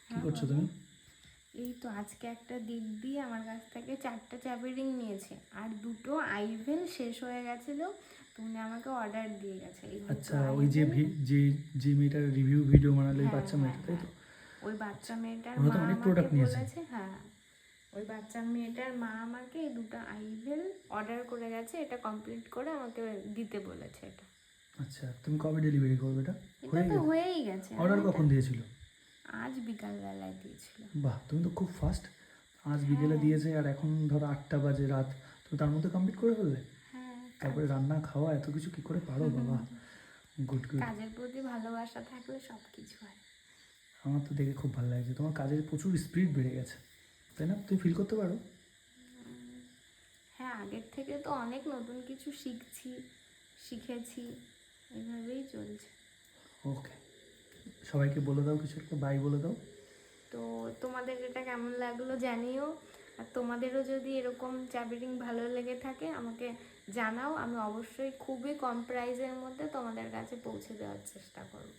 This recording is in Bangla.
কি করছো তুমি? এই তো আজকে একটা দিদি আমার কাছ থেকে 4টা চাবি রিং নিয়েছে, আর 2টো আইভেল শেষ হয়ে গেছিল, তো উনি আমাকে অর্ডার দিয়ে গেছে এই 2টো আচ্ছা, ওই যে আইভেল। যে যে মেয়েটার রিভিউ ভিডিও বানালো, ওই হ্যাঁ বাচ্চা হ্যাঁ মেয়েটা, তাই হ্যাঁ, তো? ওই বাচ্চা আচ্ছা, মেয়েটার ওরা তো মা অনেক আমাকে প্রোডাক্ট নিয়েছে। বলেছে, হ্যাঁ ওই বাচ্চা মেয়েটার মা আমাকে এই 2টো আইভেল অর্ডার করে গেছে, এটা কমপ্লিট করে আমাকে দিতে বলেছে। এটা আচ্ছা, তুমি কবে ডেলিভারি করবে এটা? এটা হয়ে তো গেছে? হয়েই গেছে। অর্ডার কখন দিয়েছিল? আজ বিকালবেলায় দিয়েছিল। বাহ, তুমি তো খুব ফাস্ট। আজ বিকেলে হ্যাঁ দিয়েছে আর এখন ধরো 8টা বাজে রাত, তো তার মধ্যে কমপ্লিট করে ফেললে? হ্যাঁ, তারপরে রান্না খাওয়া এত কিছু কি করে পারো বাবা! Good good. কাজের প্রতি ভালোবাসা থাকলে সব কিছু হয়। আমার তো দেখে খুব ভালো লাগছে, তোমার কাজের প্রচুর স্পিড বেড়ে গেছে, তাই না? তুমি ফিল করতে পারো? হ্যাঁ, আগের থেকে তো অনেক নতুন কিছু শিখেছি, এভাবেই চলছে। ওকে, সবাইকে বলে দাও, কিছু একটা বাই বলে দাও। তো তোমাদের এটা কেমন লাগলো জানিও, আর তোমাদেরও যদি এরকম চাবি রিং ভালো লেগে থাকে আমাকে জানাও, আমি অবশ্যই খুবই কম প্রাইসের মধ্যে তোমাদের কাছে পৌঁছে দেওয়ার চেষ্টা করব।